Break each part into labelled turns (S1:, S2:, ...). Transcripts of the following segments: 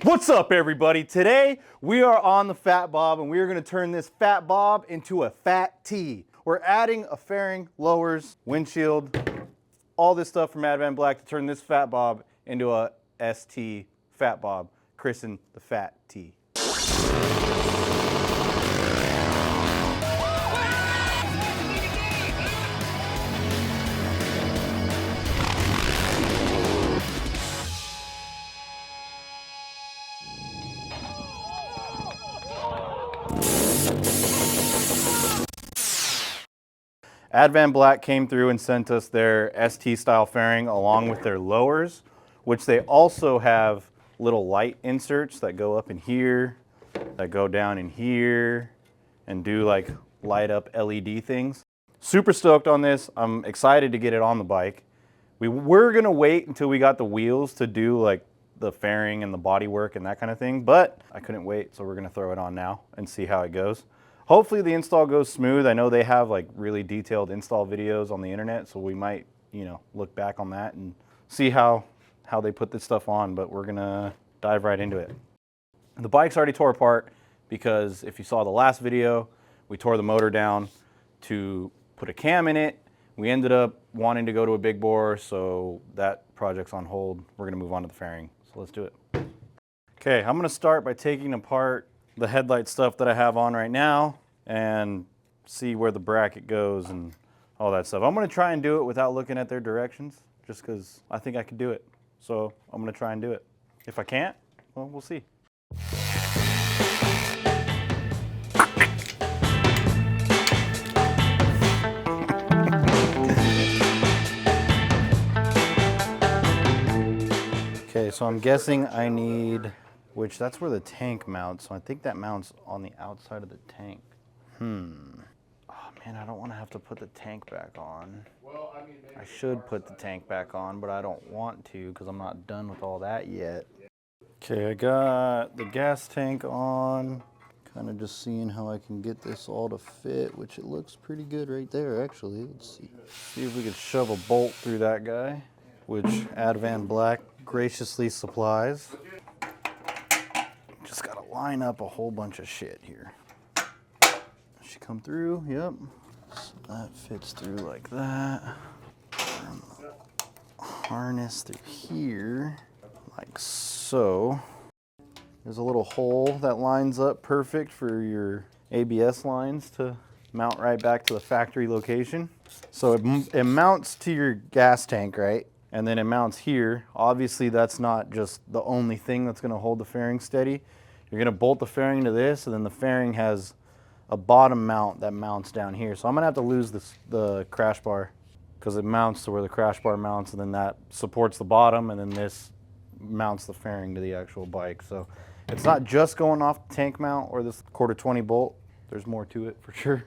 S1: What's up, everybody? Today we are on the Fat Bob and we are going to turn this Fat Bob into a Fat T. We're adding a fairing, lowers, windshield, all this stuff from Advanblack to turn this Fat Bob into a ST Fat Bob, christened the Fat T. Advanblack came through and sent us their ST style fairing along with their lowers, which they also have little light inserts that go up in here, that go down in here, and do like light up LED things. Super stoked on this. I'm excited to get it on the bike. We were gonna wait until we got the wheels to do like the fairing and the body work and that kind of thing, but I couldn't wait, so we're gonna throw it on now and see how it goes. Hopefully the install goes smooth. I know they have like really detailed install videos on the internet, so we might, look back on that and see how they put this stuff on, but we're gonna dive right into it. The bike's already tore apart because if you saw the last video, we tore the motor down to put a cam in it. We ended up wanting to go to a big bore, so that project's on hold. We're gonna move on to the fairing, so let's do it. Okay, I'm gonna start by taking apart the headlight stuff that I have on right now and see where the bracket goes and all that stuff. I'm gonna try and do it without looking at their directions just because I think I can do it. So I'm gonna try and do it. If I can't, well, we'll see. Okay, so I'm guessing I need, which that's where the tank mounts, so I think that mounts on the outside of the tank. Oh man, I don't want to have to put the tank back on. Well, I should put the tank back on, but I don't want to because I'm not done with all that yet. Okay, I got the gas tank on. Kind of just seeing how I can get this all to fit, which it looks pretty good right there, actually. Let's see. See if we could shove a bolt through that guy, which Advanblack graciously supplies. Just gotta line up a whole bunch of shit here. Should come through, yep. So that fits through like that. And the harness through here, like so. There's a little hole that lines up perfect for your ABS lines to mount right back to the factory location. So it mounts to your gas tank, right? And then it mounts here. Obviously that's not just the only thing that's gonna hold the fairing steady. You're gonna bolt the fairing to this, and then the fairing has a bottom mount that mounts down here. So I'm gonna have to lose the crash bar because it mounts to where the crash bar mounts, and then that supports the bottom, and then this mounts the fairing to the actual bike. So it's not just going off the tank mount or this 1/4-20 bolt. There's more to it for sure.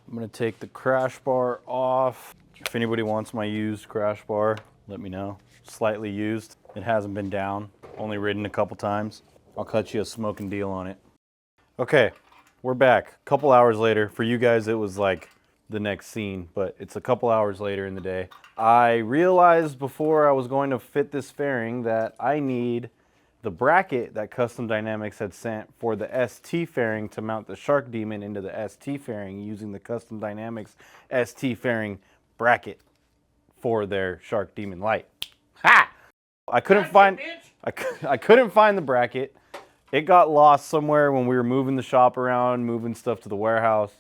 S1: I'm gonna take the crash bar off. If anybody wants my used crash bar, let me know. Slightly used. It hasn't been down, only ridden a couple times. I'll cut you a smoking deal on it. Okay, we're back. A couple hours later. For you guys, it was like the next scene, but it's a couple hours later in the day. I realized before I was going to fit this fairing that I need the bracket that Custom Dynamics had sent for the ST fairing to mount the Shark Demon into the ST fairing using the Custom Dynamics ST fairing bracket for their Shark Demon light. Ha! I couldn't find the bracket. It got lost somewhere when we were moving the shop around, moving stuff to the warehouse.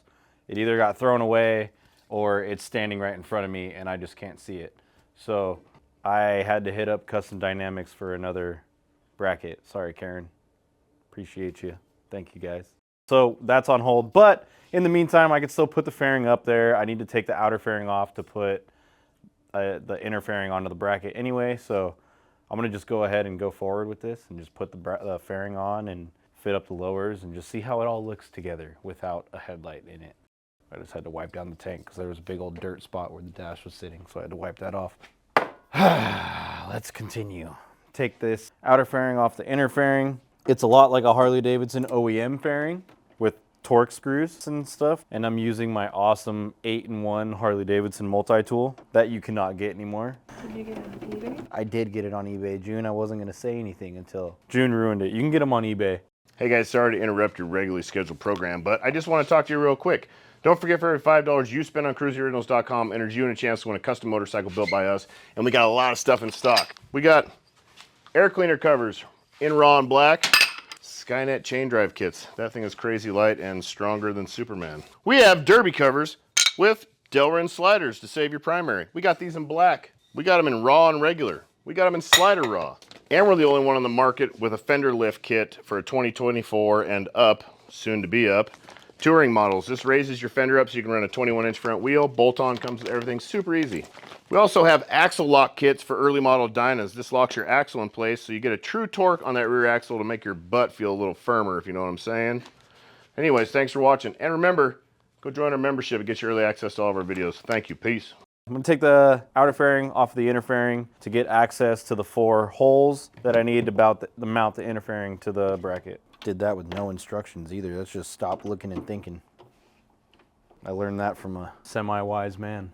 S1: It either got thrown away or it's standing right in front of me and I just can't see it. So I had to hit up Custom Dynamics for another bracket. Sorry, Karen. Appreciate you. Thank you, guys. So that's on hold, but in the meantime, I could still put the fairing up there. I need to take the outer fairing off to put the inner fairing onto the bracket anyway, so I'm gonna just go ahead and go forward with this and just put the fairing on and fit up the lowers and just see how it all looks together without a headlight in it. I just had to wipe down the tank because there was a big old dirt spot where the dash was sitting, so I had to wipe that off. Let's continue. Take this outer fairing off the inner fairing. It's a lot like a Harley Davidson OEM fairing with torque screws and stuff, and I'm using my awesome 8-in-1 Harley Davidson multi-tool that you cannot get anymore.
S2: Did you get it on eBay?
S1: I did get it on eBay. June, I wasn't gonna say anything until June ruined it. You can get them on eBay.
S3: Hey guys, sorry to interrupt your regularly scheduled program, but I just want to talk to you real quick. Don't forget, for every $5 you spend on KruesiOriginals.com, enters you in a chance to win a custom motorcycle built by us, and we got a lot of stuff in stock. We got air cleaner covers in raw and black, Skynet chain drive kits. That thing is crazy light and stronger than Superman. We have derby covers with Delrin sliders to save your primary. We got these in black. We got them in raw and regular. We got them in slider raw. And we're the only one on the market with a fender lift kit for a 2024 and up, soon to be up, touring models. This raises your fender up so you can run a 21-inch front wheel. Bolt-on comes with everything, super easy. We also have axle lock kits for early model Dynas. This locks your axle in place so you get a true torque on that rear axle to make your butt feel a little firmer, if you know what I'm saying. Anyways, thanks for watching. And remember, go join our membership and get your early access to all of our videos. Thank you. Peace.
S1: I'm gonna take the outer fairing off the inner fairing to get access to the 4 holes that I need to mount the inner fairing to the bracket. Did that with no instructions either. Let's just stop looking and thinking. I learned that from a semi-wise man.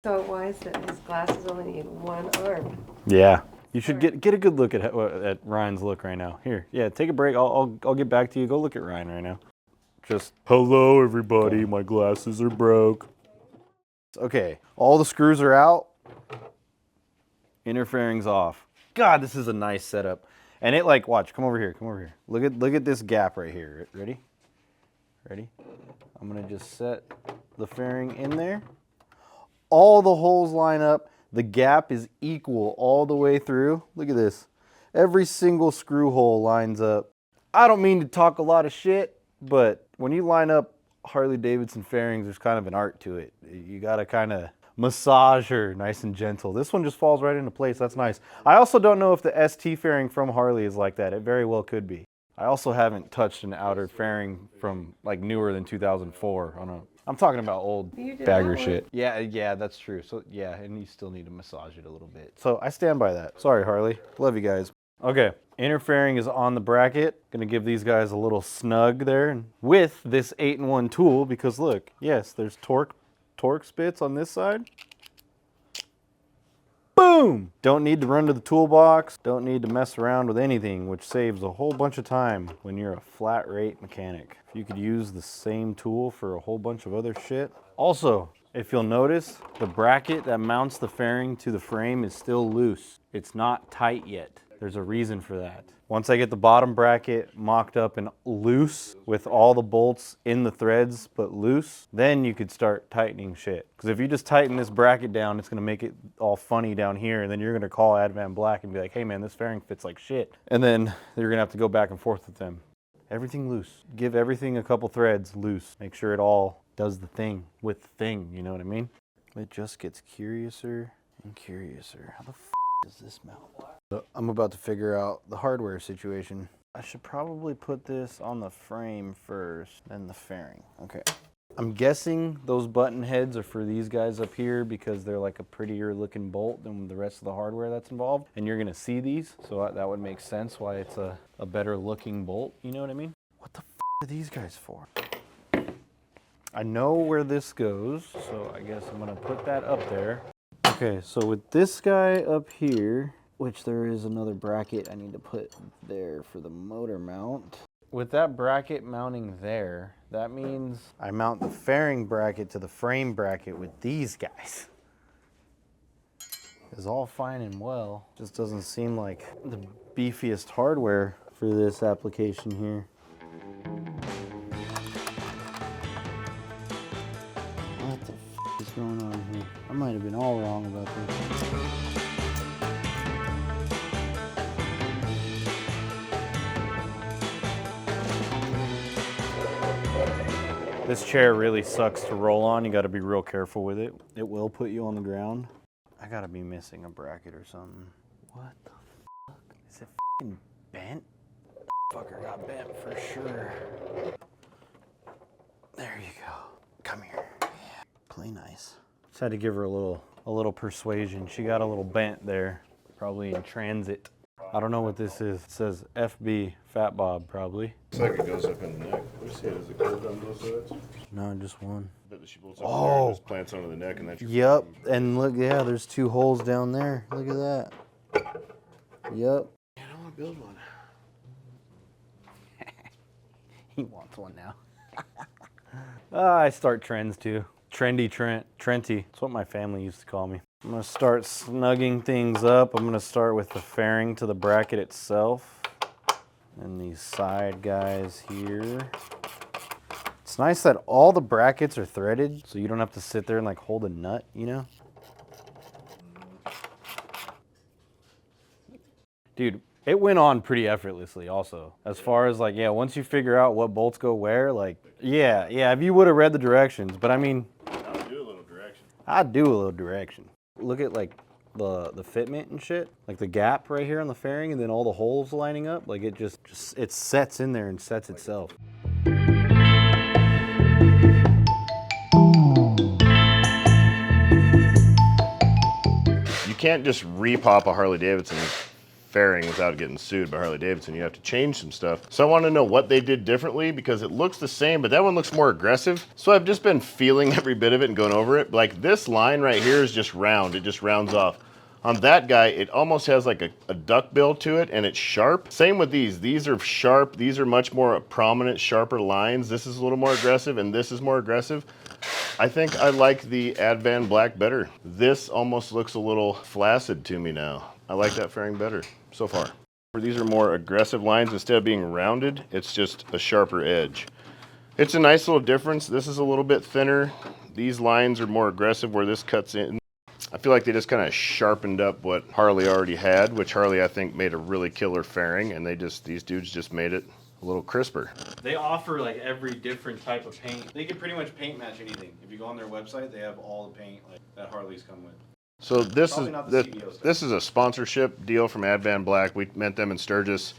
S2: So why is it his glasses only need one arm?
S1: Yeah. You should get a good look at Ryan's look right now. Here, yeah, take a break. I'll get back to you. Go look at Ryan right now. Just, hello everybody, my glasses are broke. Okay, all the screws are out. Inner fairing's off. God, this is a nice setup. And it like, watch, come over here, come over here. Look at this gap right here. Ready? Ready? I'm gonna just set the fairing in there. All the holes line up. The gap is equal all the way through. Look at this. Every single screw hole lines up. I don't mean to talk a lot of shit, but when you line up Harley Davidson fairings, there's kind of an art to it. You gotta kind of massage her nice and gentle. This one just falls right into place. That's nice. I also don't know if the ST fairing from Harley is like that. It very well could be. I also haven't touched an outer fairing from like newer than 2004 on a, I'm talking about old bagger shit. Yeah, that's true. So yeah, and you still need to massage it a little bit. So I stand by that. Sorry, Harley. Love you guys. Okay, inner fairing is on the bracket. Gonna give these guys a little snug there, and with this 8-in-1 tool, because look, yes, there's torque spits on this side. Boom! Don't need to run to the toolbox. Don't need to mess around with anything, which saves a whole bunch of time when you're a flat rate mechanic. If you could use the same tool for a whole bunch of other shit. Also, if you'll notice, the bracket that mounts the fairing to the frame is still loose. It's not tight yet. There's a reason for that. Once I get the bottom bracket mocked up and loose with all the bolts in the threads but loose, then you could start tightening shit. Because if you just tighten this bracket down, it's gonna make it all funny down here, and then you're gonna call Advanblack and be like, hey man, this fairing fits like shit. And then you're gonna have to go back and forth with them. Everything loose. Give everything a couple threads loose. Make sure it all does the thing with the thing, you know what I mean? It just gets curiouser and curiouser. How the f does this mount? So I'm about to figure out the hardware situation. I should probably put this on the frame first, then the fairing. Okay. I'm guessing those button heads are for these guys up here because they're like a prettier looking bolt than the rest of the hardware that's involved. And you're gonna see these, so that would make sense why it's a better looking bolt, you know what I mean? What the f are these guys for? I know where this goes, so I guess I'm gonna put that up there. Okay, so with this guy up here, which there is another bracket I need to put there for the motor mount. With that bracket mounting there, that means I mount the fairing bracket to the frame bracket with these guys. It's all fine and well, just doesn't seem like the beefiest hardware for this application here. What the f is going on here? I might have been all wrong about this. This chair really sucks to roll on. You gotta be real careful with it. It will put you on the ground. I gotta be missing a bracket or something. What the fuck? Is it f***ing bent? The fucker got bent for sure. There you go. Come here. Yeah. Play nice. Just had to give her a little persuasion. She got a little bent there. Probably in transit. I don't know what this is. It says FB, Fat Bob, probably.
S3: Looks like it goes up in the neck. Let me see it. Is it gold on both sides?
S1: No, just one.
S3: I bet that she bolts up there and just plants onto the neck and then
S1: Yep, and look, yeah, there's 2 holes down there. Look at that. Yep.
S3: I don't want to build one.
S1: He wants one now. I start trends too. Trendy Trent. Trenty. That's what my family used to call me. I'm gonna start snugging things up. I'm gonna start with the fairing to the bracket itself. And these side guys here. It's nice that all the brackets are threaded, so you don't have to sit there and like hold a nut, you know? Dude, it went on pretty effortlessly also. As far as like, yeah, once you figure out what bolts go where, like, yeah, if you would have read the directions, but I mean,
S3: I'll do a little direction.
S1: I'd do a little direction. Look at like the fitment and shit, like the gap right here on the fairing and then all the holes lining up, like it just it sets in there and sets itself.
S3: You can't just repop a Harley Davidson fairing without getting sued by Harley Davidson. You have to change some stuff. So I want to know what they did differently because it looks the same, but that one looks more aggressive. So I've just been feeling every bit of it and going over it. Like this line right here is just round. It just rounds off. On that guy, it almost has like a duck bill to it and it's sharp. Same with these. These are sharp. These are much more prominent, sharper lines. This is a little more aggressive and this is more aggressive. I think I like the Advanblack better. This almost looks a little flaccid to me now. I like that fairing better so far. These are more aggressive lines. Instead of being rounded, it's just a sharper edge. It's a nice little difference. This is a little bit thinner. These lines are more aggressive where this cuts in. I feel like they just kind of sharpened up what Harley already had, which Harley I think made a really killer fairing, and these dudes just made it a little crisper.
S1: They offer like every different type of paint. They can pretty much paint match anything. If you go on their website, they have all the paint like that Harleys come with.
S3: So this
S1: Probably
S3: is a sponsorship deal from Advanblack. We met them in Sturgis.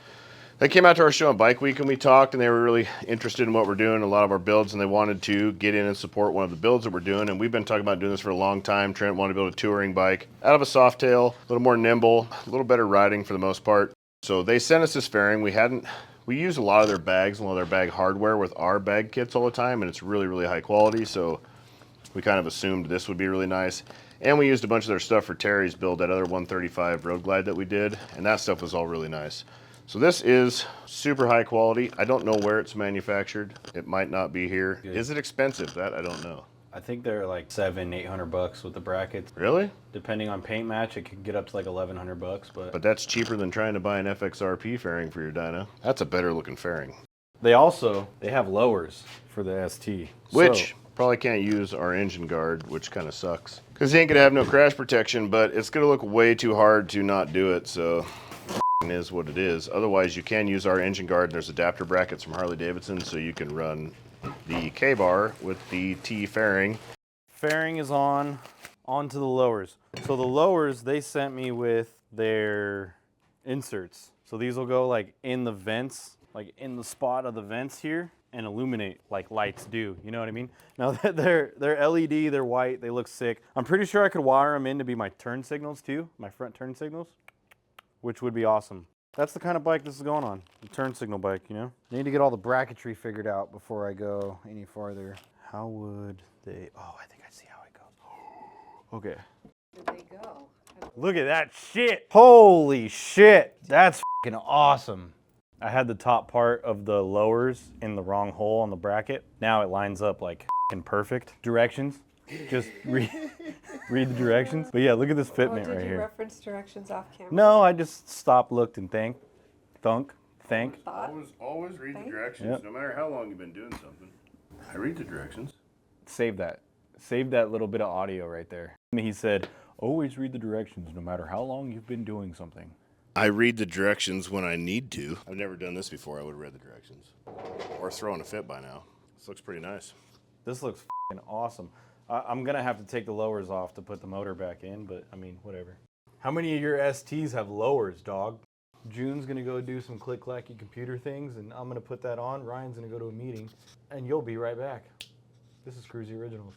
S3: They came out to our show on Bike Week and we talked, and they were really interested in what we're doing, a lot of our builds, and they wanted to get in and support one of the builds that we're doing. And we've been talking about doing this for a long time. Trent wanted to build a touring bike out of a Softail, a little more nimble, a little better riding for the most part. So they sent us this fairing. We use a lot of their bags, a lot of their bag hardware with our bag kits all the time, and it's really, really high quality. So we kind of assumed this would be really nice. And we used a bunch of their stuff for Terry's build, that other 135 Road Glide that we did, and that stuff was all really nice. So this is super high quality. I don't know where it's manufactured. It might not be here. Good. Is it expensive? That I don't know.
S1: I think they're like $700-800 with the brackets.
S3: Really?
S1: Depending on paint match, it could get up to like $1,100,
S3: But that's cheaper than trying to buy an FXRP fairing for your dyno. That's a better looking fairing.
S1: They have lowers for the ST.
S3: Which probably can't use our engine guard, which kind of sucks. Because he ain't gonna have no crash protection, but it's gonna look way too hard to not do it, so it is what it is. Otherwise, you can use our engine guard. There's adapter brackets from Harley Davidson, so you can run the K-bar with the T fairing.
S1: Fairing is onto the lowers. So the lowers, they sent me with their inserts. So these will go like in the vents, like in the spot of the vents here, and illuminate like lights do, you know what I mean? Now they're LED, they're white, they look sick. I'm pretty sure I could wire them in to be my turn signals too, my front turn signals, which would be awesome. That's the kind of bike this is going on, the turn signal bike, you know? I need to get all the bracketry figured out before I go any farther. How would they, oh, I think I see how it goes. Okay.
S2: Where did they go?
S1: Look at that shit. Holy shit, that's fucking awesome. I had the top part of the lowers in the wrong hole on the bracket. Now it lines up like fucking perfect. Directions, just read the directions. But yeah, look at this fitment right
S2: Did you
S1: here.
S2: reference directions off camera?
S1: No, I just stopped, looked, and thank.
S3: Always read the directions,
S1: Yep.
S3: no matter how long you've been doing something. I read the directions.
S1: Save that. Save that little bit of audio right there. And he said, always read the directions no matter how long you've been doing something.
S3: I read the directions when I need to. I've never done this before. I would have read the directions. Or throwing a fit by now. This looks pretty nice.
S1: This looks fucking awesome. I'm gonna have to take the lowers off to put the motor back in, but I mean, whatever. How many of your STs have lowers, dog? June's gonna go do some click-clacky computer things, and I'm gonna put that on. Ryan's gonna go to a meeting, and you'll be right back. This is Kruesi Originals.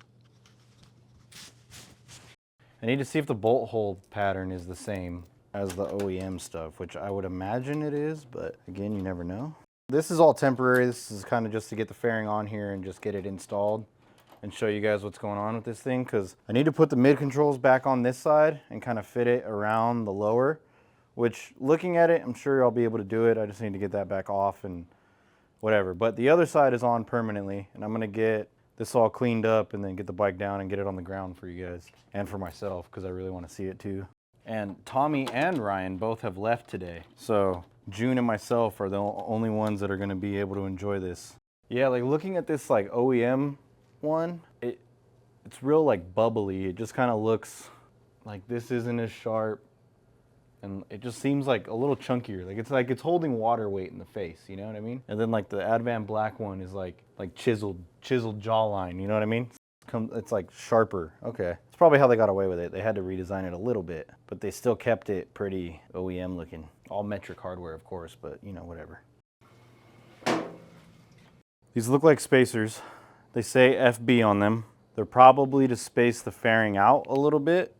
S1: I need to see if the bolt hole pattern is the same as the OEM stuff, which I would imagine it is, but again, you never know. This is all temporary. This is kind of just to get the fairing on here and just get it installed and show you guys what's going on with this thing, because I need to put the mid controls back on this side and kind of fit it around the lower, which looking at it, I'm sure I'll be able to do it. I just need to get that back off and whatever. But the other side is on permanently, and I'm gonna get this all cleaned up and then get the bike down and get it on the ground for you guys and for myself, because I really want to see it too. And Tommy and Ryan both have left today, so June and myself are the only ones that are going to be able to enjoy this. Yeah, like looking at this like OEM one, it's real like bubbly. It just kind of looks like this isn't as sharp, and it just seems like a little chunkier. Like it's holding water weight in the face, you know what I mean? And then like the Advanblack one is like chiseled jawline, you know what I mean? It's like sharper. Okay, it's probably how they got away with it. They had to redesign it a little bit, but they still kept it pretty OEM looking. All metric hardware, of course, but you know, whatever. These look like spacers. They say FB on them. They're probably to space the fairing out a little bit.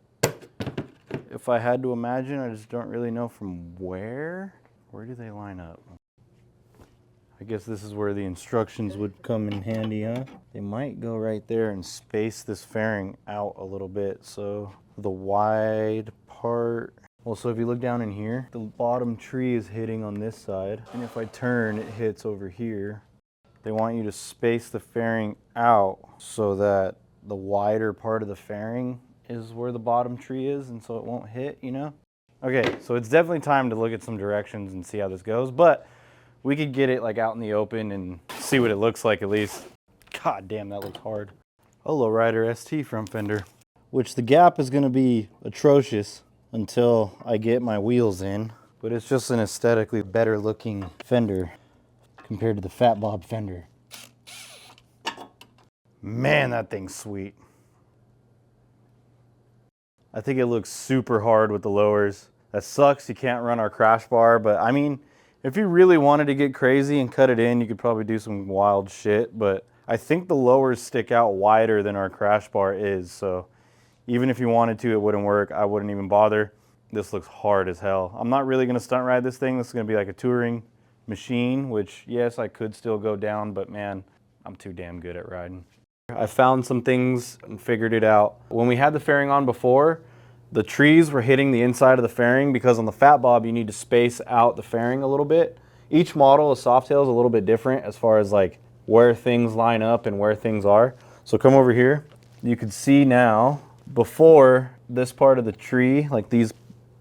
S1: If I had to imagine, I just don't really know from where. Where do they line up? I guess this is where the instructions would come in handy, huh? They might go right there and space this fairing out a little bit. So the wide part, well, so if you look down in here, the bottom tree is hitting on this side. And if I turn, it hits over here. They want you to space the fairing out so that the wider part of the fairing is where the bottom tree is, and so it won't hit, you know? Okay, so it's definitely time to look at some directions and see how this goes, but we could get it like out in the open and see what it looks like at least. God damn, that looks hard. A Lowrider ST front fender, which the gap is gonna be atrocious until I get my wheels in, but it's just an aesthetically better looking fender compared to the Fat Bob fender. Man, that thing's sweet. I think it looks super hard with the lowers. That sucks, you can't run our crash bar, but I mean, if you really wanted to get crazy and cut it in, you could probably do some wild shit, but I think the lowers stick out wider than our crash bar is, so even if you wanted to, it wouldn't work. I wouldn't even bother. This looks hard as hell. I'm not really gonna stunt ride this thing. This is gonna be like a touring machine, which yes, I could still go down, but man, I'm too damn good at riding. I found some things and figured it out. When we had the fairing on before, the trees were hitting the inside of the fairing because on the Fat Bob, you need to space out the fairing a little bit. Each model of Softail is a little bit different as far as like where things line up and where things are. So come over here. You can see now, before this part of the tree, like these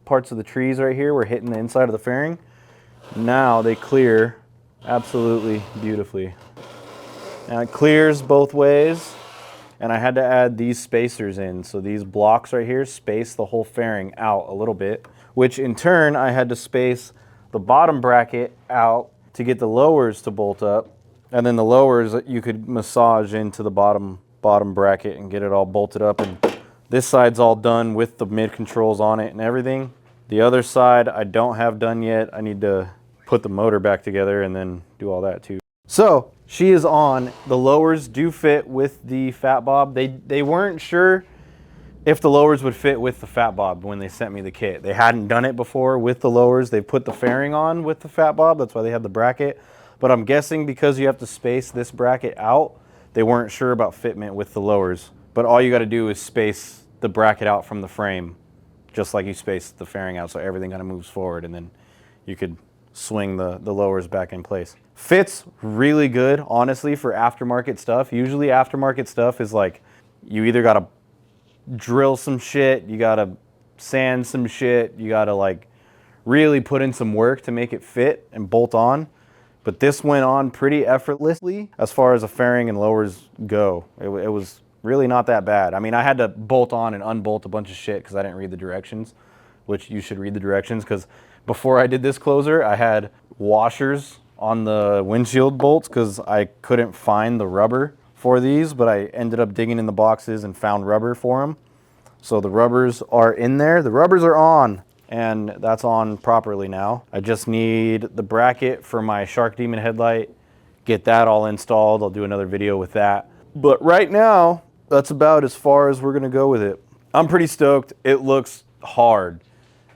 S1: parts of the trees right here were hitting the inside of the fairing. Now they clear absolutely beautifully. Now it clears both ways, and I had to add these spacers in. So these blocks right here space the whole fairing out a little bit, which in turn I had to space the bottom bracket out to get the lowers to bolt up. And then the lowers you could massage into the bottom bracket and get it all bolted up. And this side's all done with the mid controls on it and everything. The other side I don't have done yet. I need to put the motor back together and then do all that too. So she is on. The lowers do fit with the Fat Bob. They weren't sure if the lowers would fit with the Fat Bob when they sent me the kit. They hadn't done it before with the lowers. They put the fairing on with the Fat Bob. That's why they had the bracket. But I'm guessing because you have to space this bracket out, they weren't sure about fitment with the lowers. But all you got to do is space the bracket out from the frame, just like you space the fairing out, so everything kind of moves forward, and then you could swing the lowers back in place. Fits really good, honestly, for aftermarket stuff. Usually aftermarket stuff is like, you either gotta drill some shit, you gotta sand some shit, you gotta like really put in some work to make it fit and bolt on. But this went on pretty effortlessly as far as the fairing and lowers go. It was really not that bad. I mean, I had to bolt on and unbolt a bunch of shit because I didn't read the directions, which you should read the directions, because before I did this closer, I had washers on the windshield bolts because I couldn't find the rubber for these, but I ended up digging in the boxes and found rubber for them. So the rubbers are in there. The rubbers are on, and that's on properly now. I just need the bracket for my Shark Demon headlight, get that all installed. I'll do another video with that. But right now, that's about as far as we're gonna go with it. I'm pretty stoked. It looks hard.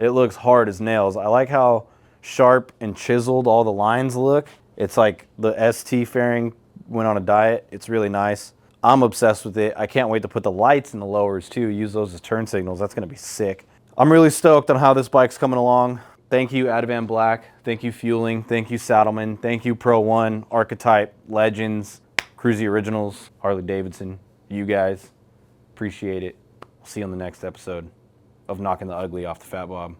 S1: It looks hard as nails. I like how sharp and chiseled all the lines look. It's like the ST fairing went on a diet. It's really nice. I'm obsessed with it. I can't wait to put the lights in the lowers too, use those as turn signals. That's gonna be sick. I'm really stoked on how this bike's coming along. Thank you, Advanblack. Thank you, Fueling. Thank you, Saddleman. Thank you, Pro One, Archetype, Legends, Kruesi Originals, Harley Davidson. You guys, appreciate it. I'll see you on the next episode of Knocking the Ugly Off the Fat Bob.